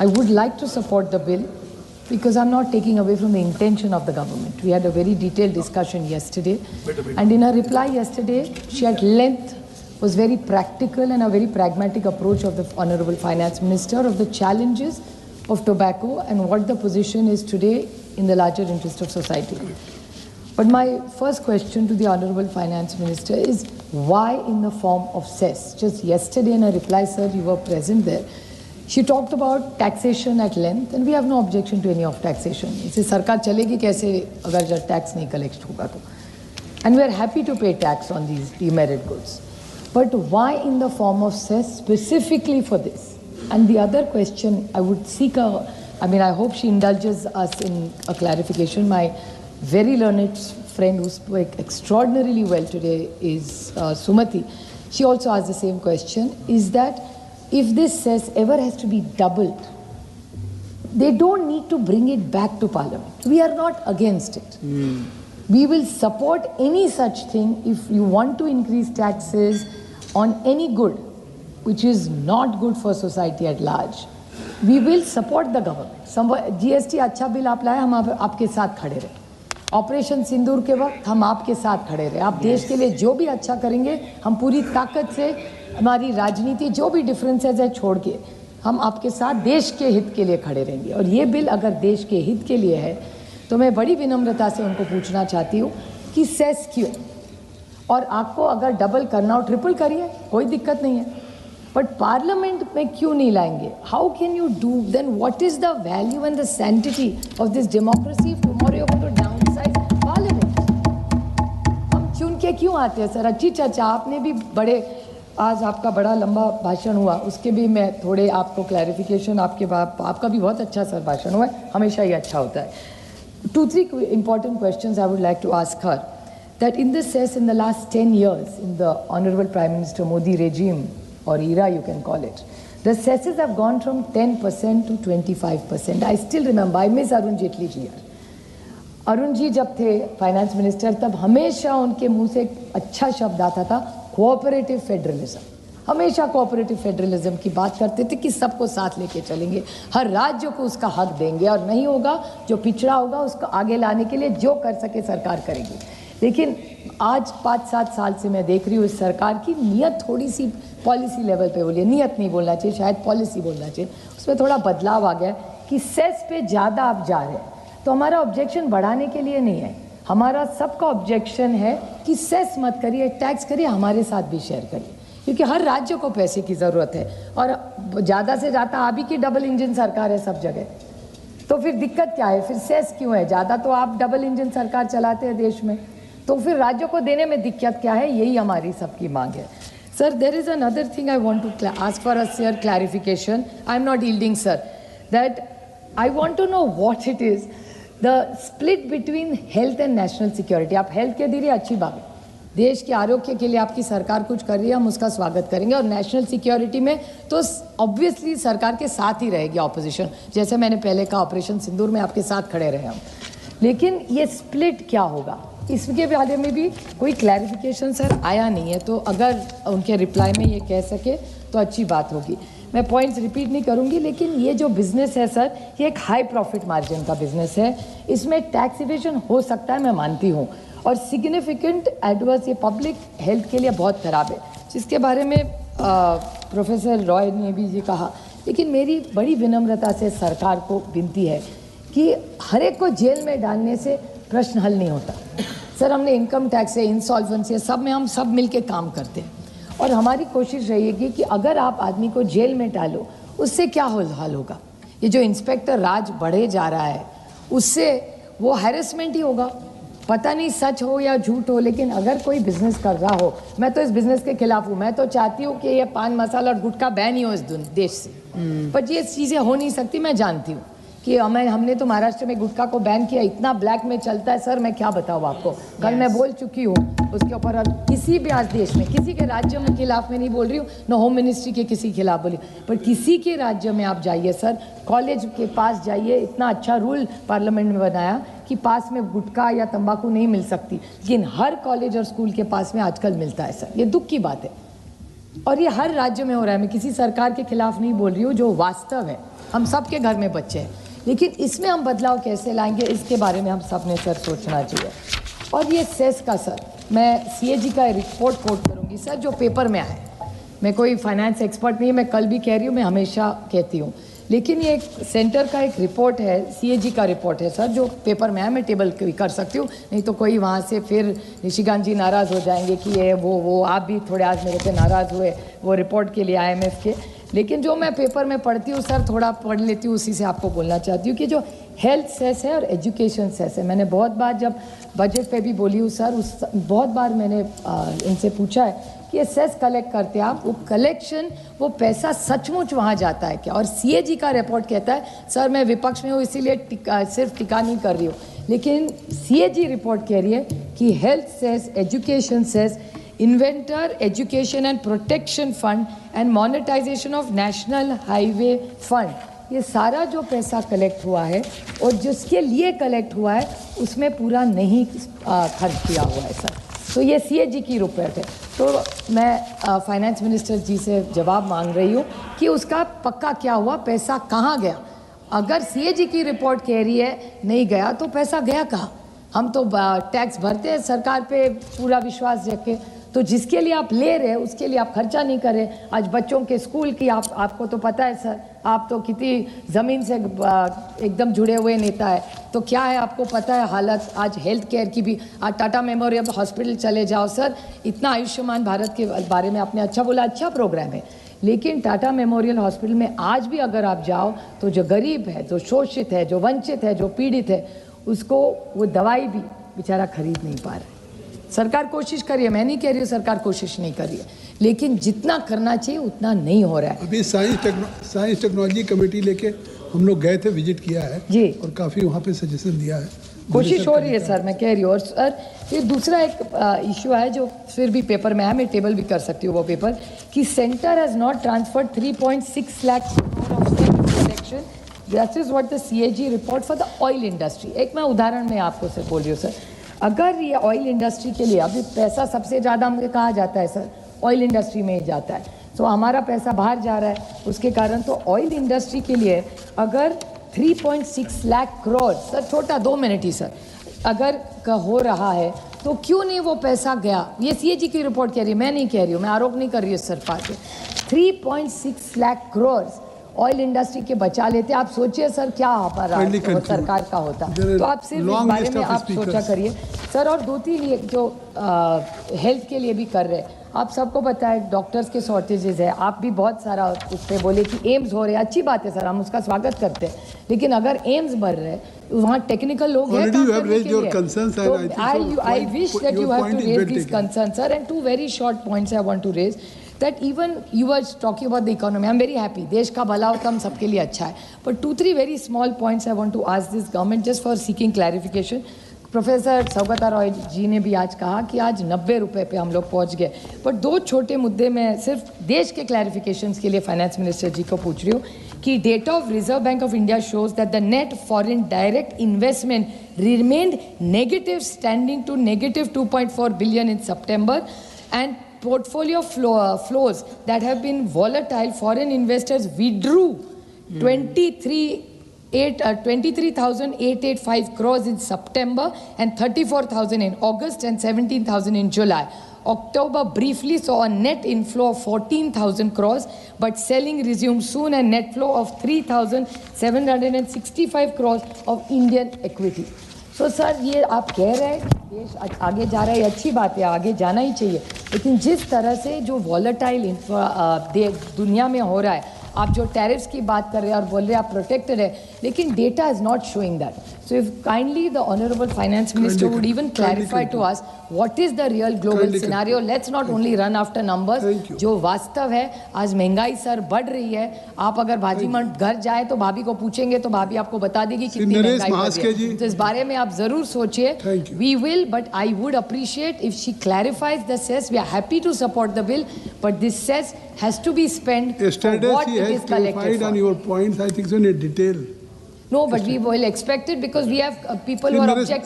I would like to support the bill because I'm not taking away from the intention of the government. We had a very detailed discussion yesterday, and in her reply yesterday, she at length was very practical and a very pragmatic approach of the Honorable Finance Minister of the challenges of tobacco and what the position is today in the larger interest of society. But my first question to the Honorable Finance Minister is why in the form of cess? Just yesterday in a reply, sir, you were present there. She talked about taxation at length, and we have no objection to any of taxation. इसे सरकार चलेगी कैसे अगर जब tax नहीं collect होगा तो? And we are happy to pay tax on these demerit goods. But why in the form of cess specifically for this? And the other question I would seek I hope she indulges us in a clarification. My very learned friend who spoke extraordinarily well today is Sumati. She also asked the same question, is that if this cess ever has to be doubled, they don't need to bring it back to Parliament. We are not against it. We will support any such thing if you want to increase taxes on any good which is not good for society at large. We will support the government. GST अच्छा bill आप लाए, हम आपके साथ खड़े रहे. Operation सिंदूर के वक्त हम आपके साथ खड़े रहे. आप देश के लिए जो भी अच्छा करेंगे, हम पूरी ताकत से हमारी राजनीति जो भी डिफरेंसेस है छोड़ के हम आपके साथ देश के हित के लिए खड़े रहेंगे. और ये बिल अगर देश के हित के लिए है तो मैं बड़ी विनम्रता से उनको पूछना चाहती हूँ कि सेस क्यों, और आपको अगर डबल करना हो ट्रिपल करिए, कोई दिक्कत नहीं है, बट पार्लियामेंट में क्यों नहीं लाएंगे? How can you do then? What is the value and the sanctity of this democracy if tomorrow you want to downsize parliament? हम चुन के क्यों आते हैं सर? अच्छी चर्चा आपने भी बड़े, आज आपका बड़ा लंबा भाषण हुआ, उसके भी मैं थोड़े आपको क्लैरिफिकेशन, आपका भी बहुत अच्छा सर भाषण हुआ है, हमेशा ही अच्छा होता है. 2-3 important questions I would like to ask her. That in this cess, in the last 10 years, in the Honorable Prime Minister Modi regime, or era you can call it, the cesses have gone from 10% to 25%. I still remember, I miss Arun Jaitley ji here. Arun ji जब थे finance minister तब हमेशा उनके मुंह से एक अच्छा शब्द आता था, कोऑपरेटिव फेडरलिज्म. हमेशा कोऑपरेटिव फेडरलिज्म की बात करते थे कि सबको साथ लेके चलेंगे, हर राज्य को उसका हक देंगे, और नहीं होगा जो पिछड़ा होगा उसको आगे लाने के लिए जो कर सके सरकार करेगी. लेकिन आज 5-7 साल से मैं देख रही हूँ इस सरकार की नीयत थोड़ी सी पॉलिसी लेवल पे बोलिए, नीयत नहीं बोलना चाहिए, शायद पॉलिसी बोलना चाहिए, उसमें थोड़ा बदलाव आ गया कि सेस पे ज़्यादा आप जा रहे हैं. तो हमारा ऑब्जेक्शन बढ़ाने के लिए नहीं है, हमारा सबका ऑब्जेक्शन है कि सेस मत करिए, टैक्स करिए, हमारे साथ भी शेयर करिए, क्योंकि हर राज्य को पैसे की ज़रूरत है और ज़्यादा से ज़्यादा आप ही की डबल इंजन सरकार है सब जगह. तो फिर दिक्कत क्या है? फिर सेस क्यों है? ज़्यादा तो आप डबल इंजन सरकार चलाते हैं देश में, तो फिर राज्यों को देने में दिक्कत क्या है? यही हमारी सबकी मांग है. Sir, there is another thing I want to ask for a share clarification. I am not yielding sir, that I want to know what it is the split between health and national security. आप health के दीजिए, अच्छी बात है, देश के आरोग्य के लिए आपकी सरकार कुछ कर रही है, हम उसका स्वागत करेंगे. और नेशनल सिक्योरिटी में तो ऑब्वियसली सरकार के साथ ही रहेगी ऑपोजिशन, जैसे मैंने पहले कहा ऑपरेशन सिंदूर में आपके साथ खड़े रहे हम. लेकिन ये स्प्लिट क्या होगा, इसके बारे में भी कोई क्लैरिफिकेशन सर आया नहीं है. तो अगर उनके रिप्लाई में ये कह सके तो अच्छी बात होगी. मैं पॉइंट्स रिपीट नहीं करूंगी, लेकिन ये जो बिज़नेस है सर, ये एक हाई प्रॉफिट मार्जिन का बिज़नेस है, इसमें टैक्स इवेजन हो सकता है, मैं मानती हूँ, और सिग्निफिकेंट एडवर्स, ये पब्लिक हेल्थ के लिए बहुत ख़राब है, जिसके बारे में प्रोफेसर रॉय ने भी ये कहा. लेकिन मेरी बड़ी विनम्रता से सरकार को विनती है कि हर एक को जेल में डालने से प्रश्न हल नहीं होता. सर, हमने इनकम टैक्स है, इंसॉल्वेंसी है, सब में हम सब मिल के काम करते हैं, और हमारी कोशिश रहेगी कि अगर आप आदमी को जेल में डालो, उससे क्या हाल होगा? ये जो इंस्पेक्टर राज बढ़े जा रहा है, उससे वो हैरेसमेंट ही होगा. पता नहीं सच हो या झूठ हो, लेकिन अगर कोई बिजनेस कर रहा हो, मैं तो इस बिजनेस के खिलाफ हूँ, मैं तो चाहती हूँ कि ये पान मसाला और गुटखा बैन ही हो इस देश से. पर ये चीज़ें हो नहीं सकती, मैं जानती हूँ कि हमने तो महाराष्ट्र में गुटखा को बैन किया, इतना ब्लैक में चलता है सर, मैं क्या बताऊँ आपको. कल मैं बोल चुकी हूँ उसके ऊपर, और किसी भी आज देश में किसी के राज्य में खिलाफ में नहीं बोल रही हूँ, न होम मिनिस्ट्री के किसी खिलाफ बोली, पर किसी के राज्य में आप जाइए सर, कॉलेज के पास जाइए, इतना अच्छा रूल पार्लियामेंट में बनाया कि पास में गुटखा या तंबाकू नहीं मिल सकती, लेकिन हर कॉलेज और स्कूल के पास में आजकल मिलता है सर. ये दुख की बात है. और ये हर राज्य में हो रहा है। मैं किसी सरकार के खिलाफ नहीं बोल रही हूँ, जो वास्तव है। हम सब के घर में बच्चे हैं, लेकिन इसमें हम बदलाव कैसे लाएंगे, इसके बारे में हम सब ने सर सोचना चाहिए। और ये सेस का सर, मैं CAG का रिपोर्ट कोट करूँगी सर, जो पेपर में आया है। मैं कोई फाइनेंस एक्सपर्ट नहीं, मैं कल भी कह रही हूँ, मैं हमेशा कहती हूँ, लेकिन ये एक सेंटर का एक रिपोर्ट है, CAG का रिपोर्ट है सर, जो पेपर में है। मैं टेबल भी कर सकती हूँ, नहीं तो कोई वहाँ से फिर निशिकांत जी नाराज़ हो जाएंगे कि ये वो आप भी थोड़े आज मेरे पे नाराज़ हुए वो रिपोर्ट के लिए IMF के। लेकिन जो मैं पेपर में पढ़ती हूँ सर, थोड़ा पढ़ लेती हूँ, उसी से आपको बोलना चाहती हूँ कि जो हेल्थ सेस है और एजुकेशन सेस है, मैंने बहुत बार जब बजट पे भी बोली हूँ सर, बहुत बार मैंने इनसे पूछा है कि ये सेस कलेक्ट करते हैं आप, वो कलेक्शन, वो पैसा सचमुच वहाँ जाता है क्या? और CAG का रिपोर्ट कहता है, सर मैं विपक्ष में हूँ इसीलिए सिर्फ टिका नहीं कर रही हूँ, लेकिन CAG रिपोर्ट कह रही है कि health cess, education cess, investor education and protection fund and monetization of national highway fund, ये सारा जो पैसा कलेक्ट हुआ है और जिसके लिए कलेक्ट हुआ है उसमें पूरा नहीं खर्च किया हुआ है सर। तो ये CAG की रिपोर्ट है। तो मैं फाइनेंस मिनिस्टर जी से जवाब मांग रही हूँ कि उसका पक्का क्या हुआ, पैसा कहाँ गया? अगर CAG की रिपोर्ट कह रही है नहीं गया, तो पैसा गया कहाँ? हम तो टैक्स भरते हैं सरकार पे पूरा विश्वास रख के, तो जिसके लिए आप ले रहे हैं उसके लिए आप खर्चा नहीं कर रहे। आज बच्चों के स्कूल की आपको तो पता है सर, आप तो कितनी ज़मीन से एकदम जुड़े हुए नेता है, तो क्या है आपको पता है हालत आज हेल्थ केयर की भी। आज टाटा मेमोरियल हॉस्पिटल चले जाओ सर, इतना आयुष्मान भारत के बारे में आपने अच्छा बोला, अच्छा प्रोग्राम है, लेकिन टाटा मेमोरियल हॉस्पिटल में आज भी अगर आप जाओ तो जो गरीब है, जो शोषित है, जो वंचित है, जो पीड़ित है, उसको वो दवाई भी बेचारा खरीद नहीं पा रहा। सरकार कोशिश कर रही है, मैं नहीं कह रही हूँ सरकार कोशिश नहीं कर रही है, लेकिन जितना करना चाहिए उतना नहीं हो रहा है। अभी साइंस टेक्नोलॉजी कमेटी लेके हम लोग गए थे, विजिट किया है जी, और काफ़ी वहाँ पे सजेशन दिया है, कोशिश हो रही है सर, मैं कह रही हूँ। और सर फिर दूसरा एक इशू है जो फिर भी पेपर में है, मैं टेबल भी कर सकती हूँ वो पेपर, कि centre has not transferred 3.6 lakh collection, that is what the CAG report for the oil industry. एक मैं उदाहरण में आपको सर बोल रही हूँ सर, अगर ये ऑयल इंडस्ट्री के लिए अभी पैसा सबसे ज़्यादा हमें कहाँ जाता है सर, ऑयल इंडस्ट्री में ही जाता है, तो हमारा पैसा बाहर जा रहा है उसके कारण। तो ऑयल इंडस्ट्री के लिए अगर 3.6 लाख करोड़ सर, छोटा 2 मिनट ही सर, अगर हो रहा है तो क्यों नहीं वो पैसा गया? ये CAG की रिपोर्ट कह रही है, मैं नहीं कह रही हूँ, मैं आरोप नहीं कर रही हूँ सरकार पे। 3.6 लाख करोड़ ऑयल इंडस्ट्री के बचा लेते, आप सोचिए सर क्या हमारा सरकार का होता। तो आप सिर्फ इस बारे में आप सोचा करिए सर। और 2-3 ये जो हेल्थ के लिए भी कर रहे हैं, आप सबको पता है डॉक्टर्स के शॉर्टेजेस है, आप भी बहुत सारा उस पर बोले कि एम्स हो रहे हैं, अच्छी बात है सर, हम उसका स्वागत करते हैं, लेकिन अगर एम्स बढ़ रहे हैं वहाँ टेक्निकल लोग हैं काम करने के लिए। तो I wish that you have to raise this concern sir, and 2 very short points I want to raise. That even you were talking about the economy, I'm very happy, देश का भला होता हम सबके लिए अच्छा है, but 2-3 very small points I want to ask this government just for seeking clarification. Professor Saugata Roy ji ने भी आज कहा कि आज 90 रुपये पे हम लोग पहुंच गए, पर 2 छोटे मुद्दे में सिर्फ देश के क्लैरिफिकेशंस के लिए फाइनेंस मिनिस्टर जी को पूछ रही हूँ कि data of Reserve Bank of India shows that the net foreign direct investment remained negative, standing to negative 2.4 billion in September, and portfolio flows that have been volatile. Foreign investors withdrew 23,885 crores in September and 34,000 in August and 17,000 in July. October briefly saw a net inflow of 14,000 crores, but selling resumed soon and net flow of 3,765 crores of Indian equity. तो sir ये आप कह रहे हैं देश आगे जा रहा है, अच्छी बात है, आगे जाना ही चाहिए, लेकिन जिस तरह से जो वॉलेटाइल दुनिया में हो रहा है, आप जो टैरिफ्स की बात कर रहे हैं और बोल रहे हैं आप प्रोटेक्टेड है, लेकिन data is not showing that. So if kindly the honourable finance minister would even clarify to us what is the real global scenario. Let's not only run after numbers. जो वास्तव है, आज महंगाई सर बढ़ रही है. आप अगर भाजी मंड घर जाए तो भाभी को पूछेंगे तो भाभी आपको बता देगी कितनी महंगाई बढ़ रही है. तो इस बारे में आप जरूर सोचिए. We will, but I would appreciate if she clarifies the cess. We are happy to support the bill, but this cess has to be spent for what it is collected for. On your points, I think so in detail. No, but we will expect it because we have people who are objecting.